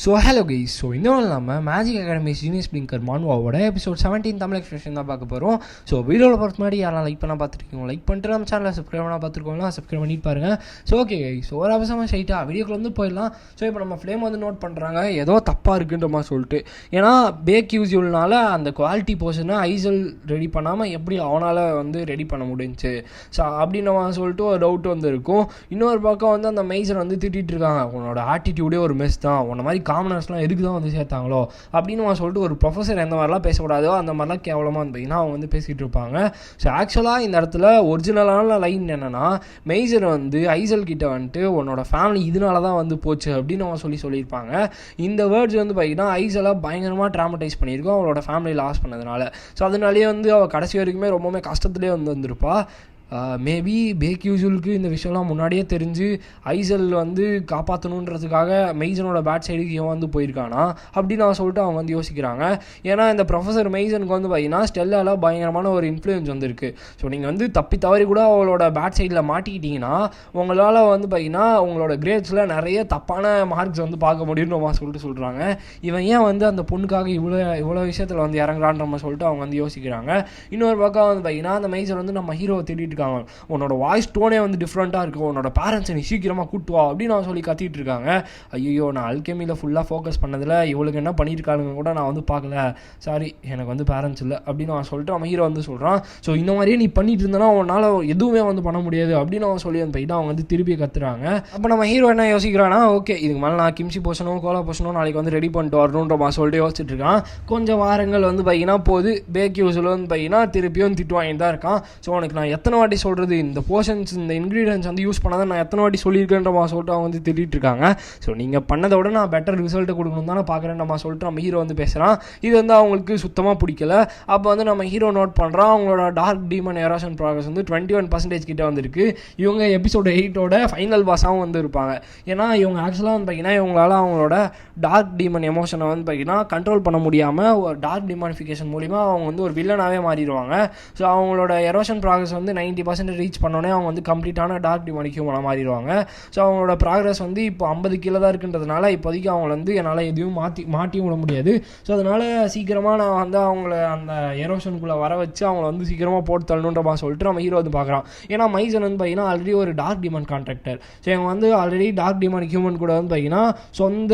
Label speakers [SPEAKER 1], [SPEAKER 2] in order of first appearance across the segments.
[SPEAKER 1] So hello guys. So இன்னும் இல்லாமல் magic academy genius blinker மான்வாவோட எபிசோட் 17 தமிழ் எக்ஸ்பிரஷன் தான் பார்க்க போகிறோம். ஸோ வீடியோவில் பொறுத்த முன்னாடி யாரெல்லாம் லைக் பண்ணால் பார்த்துருக்கீங்க, லைக் பண்ணிட்டு நம்ம சேனலில் சப்ஸ்கிரைப் பண்ணால் பார்த்துருக்கோங்களா, சப்ஸ்கிரைப் பண்ணிட்டு பாருங்கள். ஸோ ஓகே கைஸ், ஒரு அவசரமாக ஸ்ட்ரைட்டாக வீடியோக்குள்ள வந்து போயிடலாம். ஸோ இப்போ நம்ம ஃப்ளேம் வந்து நோட் பண்ணுறாங்க ஏதோ தப்பாக இருக்குன்ற மாதிரி சொல்லிட்டு. ஏன்னா பேக் யூஸ்யூல்னால அந்த குவாலிட்டி போர்ஷனை ஐசல் ரெடி பண்ணாமல் எப்படி அவனால் வந்து ரெடி பண்ண முடிஞ்சுச்சு ஸோ அப்படின்னு மாதிரி சொல்லிட்டு ஒரு டவுட் வந்து இருக்கும். இன்னொரு பக்கம் வந்து அந்த மெய்சர் வந்து திட்டிகிட்டு இருக்காங்க, உன்னோட ஆட்டிடியூடே ஒரு மெஸ் தான், உன்ன மாதிரி காமனர்ஸ்லாம் எதுக்கு தான் வந்து சேர்த்தாங்களோ அப்படின்னு சொல்லிட்டு ஒரு ப்ரொஃபஸர் எந்த மாதிரிலாம் பேசக்கூடாதோ அந்த மாதிரிலாம் கேவலமாக இருந்தீங்கன்னா அவங்க வந்து பேசிகிட்டு இருப்பாங்க. ஸோ ஆக்சுவலாக இந்த இடத்துல ஒரிஜினலான லைன் என்னென்னா, மெய்சர் வந்து ஐசல் கிட்ட வந்துட்டு உன்னோட ஃபேமிலி இதனால தான் வந்து போச்சு அப்படின்னு அவன் சொல்லியிருப்பாங்க. இந்த வேர்ட்ஸ் வந்து பார்த்தீங்கன்னா ஐசலாக பயங்கரமாக ட்ராமடைஸ் பண்ணியிருக்கோம் அவளோட ஃபேமிலி லாஸ் பண்ணதுனால. ஸோ அதனாலேயே வந்து அவள் கடைசி வரைக்குமே ரொம்பவுமே கஷ்டத்துலேயே வந்திருப்பா. மேபி பேக் யூஸ்யூலுக்கு இந்த விஷயம்லாம் முன்னாடியே தெரிஞ்சு ஐசல் வந்து காப்பாற்றணுன்றதுக்காக மெய்சனோட பேட் சைடுக்கு இவன் வந்து போயிருக்கானா அப்படின்னு நான் சொல்லிட்டு அவங்க வந்து யோசிக்கிறாங்க. ஏன்னா இந்த ப்ரொஃபஸர் மெய்சனுக்கு வந்து பார்த்தீங்கன்னா ஸ்டெல்லால் பயங்கரமான ஒரு இன்ஃப்ளூயன்ஸ் வந்துருக்கு. ஸோ நீங்கள் வந்து தவறி கூட அவளோட பேட் சைடில் மாட்டிக்கிட்டிங்கன்னா உங்களால் வந்து பார்த்தீங்கன்னா உங்களோட கிரேட்ஸில் நிறைய தப்பான மார்க்ஸ் வந்து பார்க்க முடியும்னு சொல்லிட்டு சொல்கிறாங்க. இவன் ஏன் வந்து அந்த பொண்ணுக்காக இவ்வளோ விஷயத்தில் வந்து இறங்குறான்ற மாதிரி சொல்லிட்டு அவங்க வந்து யோசிக்கிறாங்க. இன்னொரு பக்கம் வந்து பார்த்தீங்கன்னா அந்த மெய்சர் வந்து நம்ம ஹீரோவை தேடிட்டு இருக்காங்க, உன்னோட வாய்ஸ் டோனே வந்து டிஃப்ரெண்ட்டாக இருக்கும், உன்னோட பேரண்ட்ஸை நீ சீக்கிரமாக கூட்டுவா அப்படின்னு நான் சொல்லி கத்திட்டு இருக்காங்க. ஐயோ, நான் அல்கெமியில் ஃபுல்லாக ஃபோக்கஸ் பண்ணதில் இவளுக்கு என்ன பண்ணியிருக்காங்க கூட நான் வந்து பார்க்கல, சாரி எனக்கு வந்து பேரண்ட்ஸ் இல்லை அப்படின்னு அவன் சொல்லிட்டு அவன் ஹீரோ வந்து சொல்கிறான். ஸோ இந்த மாதிரியே நீ பண்ணிட்டு இருந்தனா உன்னால் எதுவுமே வந்து பண்ண முடியாது அப்படின்னு அவன் சொல்லி வந்து போயிட்டு அவங்க வந்து திருப்பி கத்துறாங்க. அப்போ நம்ம ஹீரோ என்ன யோசிக்கிறான்னா, ஓகே இதுக்கு மேலே நான் கிம்சி போஷனோ கோலா போஷனோ நாளைக்கு வந்து ரெடி பண்ணிட்டு வரணுன்ற மாதிரி சொல்லிட்டு யோசிச்சுட்டு இருக்கான். கொஞ்சம் வாரங்கள் வந்து பார்த்தீங்கன்னா போது பேக் யூஸில் வந்து பார்த்தீங்கன்னா திருப்பியும் திட்டு வாங்கிட்டு தான் இருக்கான். ஸோ உனக்கு நான் எத்தனை வாட்டி சொல்கிறது, இந்த போர்ஷன்ஸ் இந்த இன்க்ரீடியன்ஸ் வந்து யூஸ் பண்ணாதான் நான் எத்தனை வாட்டி சொல்லியிருக்கேன்ற மாதிரி சொல்லிட்டு அவங்க வந்து திட்டிகிட்டு இருக்காங்க. ஸோ நீங்கள் பண்ணதை விட நான் பெட்டர் ரிசல்ட்டை கொடுக்கணும் தான் நான் பார்க்குறேன்ற மாதிரி சொல்லிட்டு நம்ம ஹீரோ வந்து பேசுகிறான். இது வந்து அவங்களுக்கு சுத்தமாக பிடிக்கல. அப்போ வந்து நம்ம ஹீரோ நோட் பண்ணுறான், அவங்களோட டார்க் டீமன் எரோஷன் ப்ராக்ரஸ் வந்து 21% கிட்ட வந்துருக்கு. இவங்க எபிசோட் 8ஓட ஃபைனல் பாஸாகவும் வந்து இருப்பாங்க. ஏன்னா இவங்க ஆக்சுவலாக வந்து பார்த்தீங்கன்னா இவங்களால அவங்களோட டார்க் டீமன் எமோஷனை வந்து பார்த்தீங்கன்னா கண்ட்ரோல் பண்ண முடியாமல் ஒரு டார்க் டிமானிஃபிகேஷன் மூலிமா அவங்க வந்து ஒரு வில்லனாகவே மாறிடுவாங்க. ஸோ அவங்களோட எரோஷன் ப்ராக்ரஸ் வந்து 90% ரீச் பண்ணோன்னே அவங்க வந்து கம்ப்ளீட்டான டார்க் டிமானிக் ஹியூமனாக மாறிடுவாங்க. ஸோ அவங்களோட ப்ராக்ரஸ் வந்து இப்போ 50 கீழே தான் இருக்குன்றதுனால இப்போதைக்கு அவங்கள வந்து என்னால் எதுவும் மாட்டியும் விட முடியாது. ஸோ அதனால் சீக்கிரமாக நான் வந்து அவங்கள அந்த எரோஷனுக்குள்ளே வர வச்சு அவங்கள வந்து சீக்கிரமாக போட்டு தள்ளணுன்ற மாதிரி சொல்லிட்டு நம்ம ஹீரோ வந்து பார்க்குறான். ஏன்னா மைசன் வந்து பார்த்தீங்கன்னா ஆல்ரெடி ஒரு டார்க் டிமான் கான்ட்ராக்டர். ஸோ இவங்க வந்து ஆல்ரெடி டார்க் டிமானிக் ஹியூமன் கூட வந்து பார்த்தீங்கன்னா சொந்த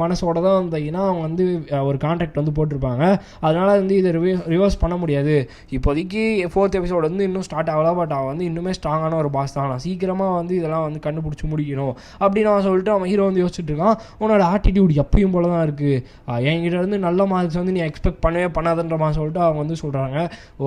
[SPEAKER 1] மனசோட தான் வந்து பார்த்தீங்கன்னா அவங்க வந்து ஒரு கான்ட்ராக்ட் வந்து போட்டிருப்பாங்க. அதனால் வந்து இதை ரிவர்ஸ் பண்ண முடியாது. இப்போதைக்கு 4th எபிசோட் வந்து இன்னும் ஸ்டார்ட் ஆகலாம், பட் அவன் வந்து இன்னுமே ஸ்ட்ராங்கான ஒரு பாஸ் தான், நான் சீக்கிரமாக வந்து இதெல்லாம் வந்து கண்டுபிடிச்சி முடிக்கணும் அப்படின்னு அவன் சொல்லிட்டு அவன் ஹீரோ வந்து யோசிச்சுட்டு இருக்கான். உன்னோட ஆட்டிடியூட் எப்பயும் போல தான் இருக்குது, என்கிட்ட இருந்து நல்ல மார்க்ஸ் வந்து நீ எக்ஸ்பெக்ட் பண்ணவே பண்ணாதுன்ற மாதிரி சொல்லிட்டு அவங்க வந்து சொல்கிறாங்க.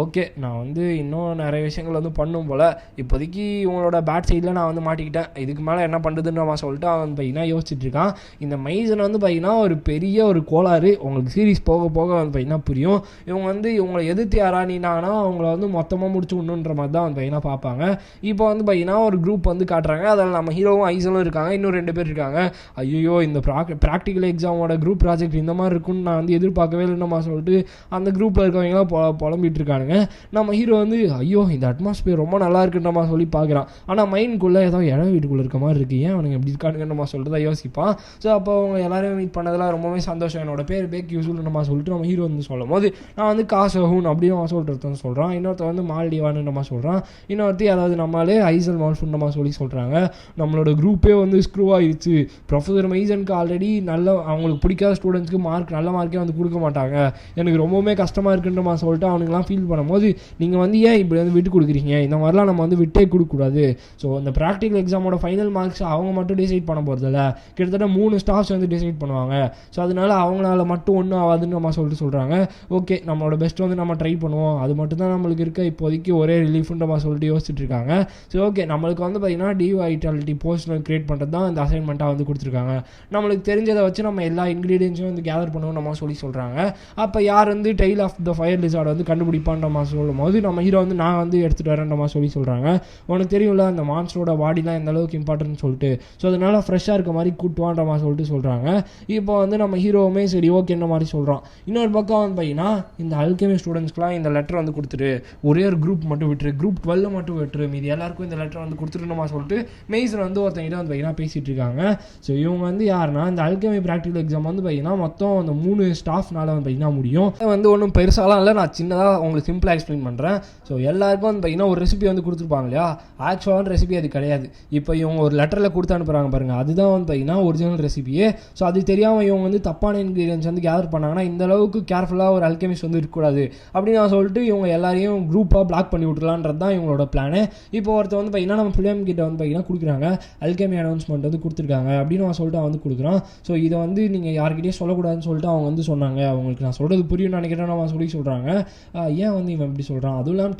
[SPEAKER 1] ஓகே, நான் வந்து இன்னும் நிறைய விஷயங்கள் வந்து பண்ணும் போல், இப்போதைக்கு இவங்களோட பேட் சைடில் நான் வந்து மாட்டிக்கிட்டேன், இதுக்கு மேலே என்ன பண்ணுறதுன்ற மாதிரி சொல்லிட்டு அவன் பார்த்தீங்கன்னா யோசிச்சுட்டு இருக்கான். இந்த மைசன் வந்து பார்த்தீங்கன்னா ஒரு பெரிய ஒரு கோளாறு, உங்களுக்கு சீரிஸ் போக போக வந்து பார்த்தீங்கன்னா புரியும். இவங்க வந்து இவங்களை எதிர்த்து யாரானினாங்கன்னா அவங்கள வந்து மொத்தமாக முடிச்சு விடணுன்ற மாதிரி தான் வந்து பார்த்தீங்கன்னா பார்ப்பாங்க. இப்போ வந்து பார்த்தீங்கன்னா ஒரு குரூப் வந்து காட்டுறாங்க, அதில் நம்ம ஹீரோவும் ஐசலும் இருக்காங்க, இன்னும் 2 பேர் இருக்காங்க. ஐயோ, இந்த ப்ராக்டிக்கல் எக்ஸாமோட குரூப் ப்ராஜெக்ட் இந்த மாதிரி இருக்குன்னு நான் வந்து எதிர்பார்க்கவே இல்லைன்னு சொல்லிட்டு அந்த குரூப்பில் இருக்கவங்களாம் புலம்பிட்டு இருக்கானுங்க. நம்ம ஹீரோ வந்து ஐயோ இந்த அட்மாஸ்பியர் ரொம்ப நல்லா இருக்குன்ற மாதிரி சொல்லி பார்க்குறான். ஆனால் மைண்டுக்குள்ளே ஏதோ இடம் வீட்டுக்குள்ளே இருக்க மாதிரி இருக்குது, ஏன் அவனுக்கு எப்படி இருக்கானுங்கன்ற மாதிரி சொல்லிட்டு தான் யோசிப்பான். ஸோ அப்போ அவங்க எல்லாரும் மீட் பண்ணதெல்லாம் ரொம்பவே சந்தோஷம், என்னோட பேர் பேக் யூஸ்ஃபுல் நம்ம சொல்லிட்டு நம்ம ஹீரோ வந்து சொல்லும் போது நான் வந்து காசோஹூன் அப்படின்னு அவன் சொல்கிறத சொல்கிறான். இன்னொருத்த வந்து மால்டிவான்னு நம்ம சொல்கிறான். இன்னொருத்தி அதாவது நம்மளே ஐசல் மால்ஃபுன் நம்ம சொல்கிறாங்க. நம்மளோட குரூப்பே வந்து ஸ்க்ரூ ஆகிடுச்சு, ப்ரொஃபஸர் மைசனுக்கு ஆல்ரெடி நல்ல அவங்களுக்கு பிடிக்காத ஸ்டூடெண்ட்ஸ்க்கு நல்ல மார்க்கே வந்து கொடுக்க மாட்டாங்க, எனக்கு ரொம்பவுமே கஷ்டமாக இருக்குன்ற மாதிரி சொல்லிட்டு அவனுங்களாம் ஃபீல் பண்ணும்போது நீங்கள் வந்து ஏன் இப்படி வந்து விட்டு கொடுக்குறீங்க, இந்த மாதிரிலாம் நம்ம வந்து விட்டே கொடுக்கக்கூடாது. ஸோ இந்த ப்ராக்டிக்கல் எக்ஸாமோட ஃபைனல் மார்க்ஸ் அவங்க மட்டும் டிசைட் பண்ண போகிறதில்ல, கிட்டத்தட்ட 3 ஸ்டாஃப்ஸ் வந்து டிசைட் பண்ணுவாங்க. ஸோ அதனால அவங்களால மட்டும் ஒன்றும் ஆகாதுன்னு நம்ம சொல்கிறாங்க. ஓகே, நம்மளோட பெஸ்ட் வந்து நம்ம ட்ரை பண்ணுவோம், அது மட்டும் தான் நம்மளுக்கு இருக்க இப்போதைக்கு ஒரே ரிலீஃப்னு நம்ம சொல்லிட்டு யோசிச்சுட்டு இருக்காங்க. ஸோ ஓகே, நம்மளுக்கு வந்து பார்த்தீங்கன்னா டிவைட்டாலிட்டி போஸ்டர் கிரியேட் பண்ணுறது தான் இந்த அசைன்மெண்ட்டாக வந்து கொடுத்துருக்காங்க. நம்மளுக்கு தெரிஞ்சதை வச்சு நம்ம எல்லா இன்க்ரீடியன்ஸும் வந்து கேதர் பண்ணுவோம் நம்ம சொல்கிறாங்க. அப்போ யார் வந்து tail of the fire lizard வந்து கண்டுபிடிப்பான்ற மாதிரி சொல்லும் போது நம்ம ஹீரோ வந்து நான் வந்து எடுத்துகிட்டு வரேன்ற மாதிரி சொல்கிறாங்க. உனக்கு தெரியும்ல அந்த மான்ஸ்டரோட பாடிலாம் எந்த அளவுக்கு இம்பார்ட்டன்ட் சொல்லிட்டு, ஸோ அதனால ஃப்ரெஷ்ஷாக இருக்க மாதிரி கூட்டுவான்ற மாதிரி சொல்கிறாங்க. இப்போ வந்து நம்ம ஹீரோவுமே சரி ஓகேன்ற மாதிரி சொல்கிறான். இன்னொரு பக்கம் வந்து பார்த்தீங்கன்னா இந்த அல்கெமி ஸ்டூடெண்ட்ஸ்க்குலாம் இந்த லெட்டர் வந்து கொடுத்துட்டு ஒரே ஒரு குரூப் மட்டும் விட்டுரு, குரூப் 12 மட்டும் விட்டுரு, மீதி எல்லாருக்கும் இந்த லெட்டர் வந்து கொடுத்துருணுமா சொல்லிட்டு மெய்சன் வந்து ஒருத்தங்கிட்ட வந்து பார்த்தீங்கன்னா பேசிகிட்டு இருக்காங்க. ஸோ இவங்க வந்து யாருன்னா இந்த அல்கெமி ப்ராக்டிகல் எக்ஸாம் வந்து பார்த்தீங்கன்னா மொத்தம் அந்த 3 ஸ்டாஃப்னால வந்து பார்த்தீங்கன்னா முடியும். வந்து ஒன்றும் பெருசாலாம் இல்லை, நான் சின்னதாக உங்களுக்கு சிம்பிளாக எக்ஸ்பிளைன் பண்ணுறேன். ஸோ எல்லாருக்கும் வந்து பார்த்தீங்கன்னா ஒரு ரெசிபி வந்து கொடுத்துருப்பாங்க இல்லையா, ஆக்சுவலான ரெசிபி அது கிடையாது. இப்போ இவங்க ஒரு லெட்டரில் கொடுத்து அனுப்புகிறாங்க பாருங்கள், அதுதான் வந்து பார்த்தீங்கன்னா ஒரிஜினல் ரெசிபியே. ஸோ அது தெரியாமல் இவங்க வந்து தப்பான இன்க்ரீடியன்ஸ் வந்து கேதர் பண்ணாங்கன்னா இந்த அளவுக்கு கேர்ஃபுல்லாக ஒரு அல்கெமிஸ்ட் வந்து இருக்கக்கூடாது அப்படின்னு நான் சொல்லிட்டு இவங்க எல்லாரையும் குரூப்பாக பிளாக் பண்ணி விட்டுலான்றது தான் இவங்களோட பிளானு. இப்போ ஒருத்தர் வந்து பார்த்தீங்கன்னா நம்ம ஃபிலிம் கிட்ட வந்து பார்த்தீங்கன்னா கொடுக்குறாங்க, அல்கெமி அனௌன்ஸ்மெண்ட் வந்து கொடுத்துருக்காங்க அப்படின்னு நான் சொல்லிட்டு அவன் வந்து கொடுக்குறான். ஸோ இதை வந்து நீங்கள் யார்கிட்டயும் சொல்லக்கூடாதுன்னு சொல்லிட்டு அவங்க வந்து சொன்னாங்க. அவங்களுக்கு நான் சொல்கிறது புரியும்னு நினைக்கிறேன் நம்ம சொல்லி சொல்கிறாங்க. ஏன் வந்து இவன் எப்படி சொல்கிறான், அதுவும் இல்லாமல்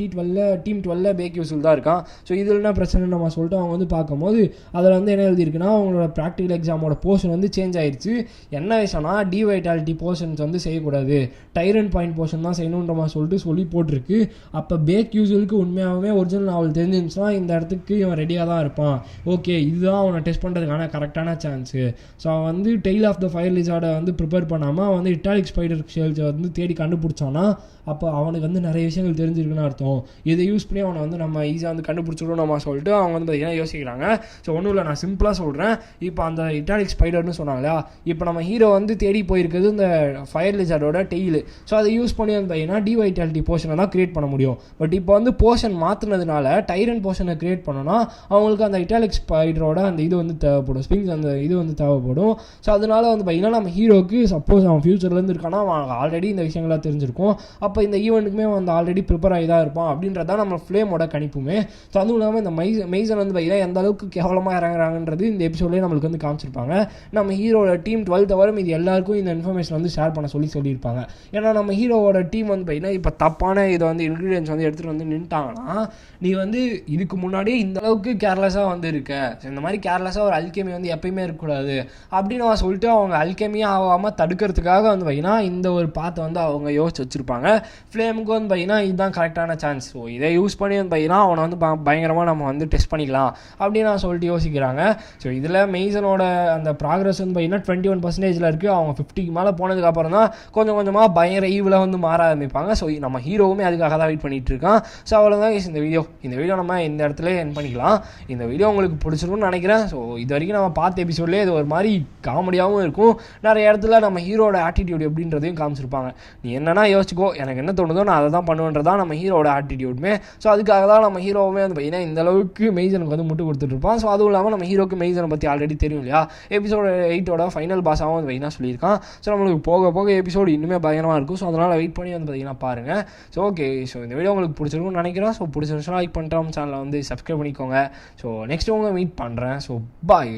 [SPEAKER 1] டீம் 12 பேக் யூஸ்ஃபுல் தான் இருக்கான். ஸோ இதில் என்ன பிரச்சனை நம்ம சொல்லிட்டு அவங்க வந்து பார்க்கும்போது அதில் வந்து என்ன எழுதியிருக்குன்னா அவங்களோட ப்ராக்டிகல் எக்ஸாமோட போர்ஷன் வந்து சேஞ்ச் ஆயிடுச்சு. என்ன விஷயம்னா டிவைட்டாலிட்டி போர்ஷன்ஸ் வந்து செய்யக்கூடாது, டைரன் பாயிண்ட் போர்ஷன் தான் செய்யணுன்ற மாதிரி சொல்லிட்டு சொல்லி போட்டிருக்கு. அப்போ பேக் யூஸ்ஃபுல்க்கு உண்மையாகவே ஒரிஜினல் நாவல் தெரிஞ்சிருந்துச்சுன்னா இந்த இடத்துக்கு இவன் ரெடியாக தான் இருப்பான். ஓகே, இதுதான் அவனை டெஸ்ட் பண்ணுறதுக்கான கரெக்டான சான்ஸு. ஸோ அவன் வந்து டெய்ல் ஆஃப் த ஃபயர் லிசார்டை வந்து ப்ரிப்பேர் பண்ணாமல் அவன் வந்து இட்டாலிக் ஸ்பைடர் ஷெல்ஸை வந்து தேடி கண்டுபிடிச்சான்னா அப்போ அவனுக்கு வந்து நிறைய விஷயங்கள் தெரிஞ்சிருக்குன்னு அர்த்தம். இதை யூஸ் பண்ணி அவனை வந்து நம்ம ஈஸியாக வந்து கண்டுபிடிச்சிடணும் நம்ம சொல்லிட்டு அவங்க வந்து பார்த்தீங்கன்னா யோசிக்கிறாங்க. ஸோ ஒன்றும் இல்லை, நான் சிம்பிளாக சொல்கிறேன். இப்போ அந்த இட்டாலிக் ஸ்பைடர்னு சொன்னாங்களா, இப்போ நம்ம ஹீரோ வந்து தேடி போயிருக்கிறது இந்த ஃபயர் லிசார்டோட டெய்லு. ஸோ அதை யூஸ் பண்ணி வந்து பார்த்தீங்கன்னா டிவைட்டாலிட்டி போர்ஷனை தான் க்ரியேட் பண்ண முடியும். பட் இப்போ வந்து போர்ஷன் மாற்றினதுனால டைரன் போர்ஷனை க்ரியேட் பண்ணோன்னா அவங்களுக்கு அந்த இட்டாலிக் ஸ்பைடரோட அந்த இது வந்து தேவைப்படும், ஸ்பிங்ஸ் அந்த இது வந்து தேவைப்படும். ஸோ அதனால வந்து பார்த்தீங்கன்னா நம்ம ஹீரோக்கு சப்போஸ் அவன் ஃபியூச்சர்லேருந்து இருக்கானா அவன் ஆல்ரெடி இந்த விஷயங்களாக தெரிஞ்சிருக்கும். அப்போ இந்த ஈவெண்ட்டுக்குமே வந்து ஆல்ரெடி ப்ரிப்பேர் ஆகி தான் இருப்பான் அப்படின்றதான் நம்ம ஃப்ளேமோட கணிப்புமே. ஸோ அதுவும் இல்லாமல் இந்த மெய்சன் வந்து பார்த்தீங்கன்னா எந்த அளவுக்கு கேவலமாக இறங்குறாங்கன்றது இந்த எபிசோட்லேயே நம்மளுக்கு வந்து காமிச்சிருப்பாங்க. நம்ம ஹீரோட டீம் 12 தவிர இது எல்லாருக்கும் இந்த இன்ஃபர்மேஷன் வந்து ஷேர் பண்ண சொல்லியிருப்பாங்க. ஏன்னா நம்ம ஹீரோவோட டீம் வந்து பார்த்தீங்கன்னா இப்போ தப்பான இதை வந்து இன்க்ரீடியன்ஸ் வந்து எடுத்துகிட்டு வந்து நின்ட்டாங்கன்னா நீ வந்து இதுக்கு முன்னாடியே இந்த அளவுக்கு கேர்லெஸ்ஸாக வந்து இருக்க, இந்த மாதிரி கேர்லெஸ்ஸாக ஒரு அல்கெமி வந்து எப்பயுமே இருக்கக்கூடாது அப்படின்னு அவன் சொல்லிட்டு அவங்க அல்கெமியாக ஆகாமல் தடுக்கிறதுக்காக வந்து பார்த்தீங்கன்னா இந்த ஒரு பாத்தை வந்து அவங்க யோசிச்சு வச்சுருப்பாங்க. ஃப்ளேமுக்கு வந்து பார்த்தீங்கன்னா இதுதான் கரெக்டான சான்ஸ். ஸோ இதை யூஸ் பண்ணி வந்து பார்த்தீங்கன்னா அவனை வந்து பயங்கரமாக நம்ம வந்து டெஸ்ட் பண்ணிக்கலாம் அப்படின்னு நான் சொல்லிட்டு யோசிக்கிறாங்க. ஸோ இதில் மெய்சனோட அந்த ப்ராக்ரஸ் வந்து பார்த்தீங்கன்னா 21% இருக்குது. அவங்க 50க்கு மேலே போனதுக்கப்புறம் தான் கொஞ்சம் கொஞ்சமாக பயங்கர ஈவில் வந்து மாற ஆரம்பிப்பாங்க. ஸோ நம்ம ஹீரோவுமே அதுக்காக தான் வெயிட் பண்ணிகிட்டு இருக்கான். ஸோ அவ்வளோதான் இந்த வீடியோ நம்ம இந்த இடத்துல என் பண்ணிக்கலாம். இந்த வீடியோ உங்களுக்கு பிடிச்சிருக்கும்னு நினைக்கிறேன். ஸோ இது வரைக்கும் நம்ம பார்த்த எபிசோட்லேயே இது ஒரு மாதிரி காமெடியாகவும் இருக்கும், நிறைய இடத்துல நம்ம ஹீரோட ஆட்டிடியூட் எப்படின்றதையும் காமிச்சிருப்பாங்க. நீ என்னன்னா யோசிச்சுக்கோ, எனக்கு என்ன தோணுதோ நான் அதை தான் பண்ணுவேன்றதான் நம்ம ஹீரோட ஆட்டிடியூட்மே. ஸோ அதுக்காக தான் நம்ம ஹீரோவுமே வந்து பார்த்தீங்கன்னா இந்த அளவுக்கு மெய்சனுக்கு வந்து முட்டு கொடுத்துட்டு இருப்பான். ஸோ அதுவும் இல்லாமல் நம்ம ஹீரோக்கு மெய்சனை பற்றி ஆல்ரெடி தெரியும் இல்லையா, எபிசோட 8ஓட ஃபைனல் பாஸாகவும் வந்து பார்த்தீங்கன்னா சொல்லியிருக்கான். ஸோ நம்மளுக்கு போக போக எபிசோடு இன்னுமே பயங்கரமாக இருக்கும். ஸோ அதனால் வெயிட் பண்ணி வந்து பார்த்தீங்கன்னா பாருங்கள். ஸோ ஓகே, ஸோ இந்த வீடியோ உங்களுக்கு பிடிச்சிருக்கும்னு நினைக்கிறேன். ஸோ பிடிச்சிருந்துச்சுன்னா லைக் பண்ணிட்டு நம்ம சேனலை வந்து சப்ஸ்கிரைப் பண்ணிக்கோங்க. ஸோ நெக்ஸ்ட் உங்களை மீட் பண்ணுறேன். So bye.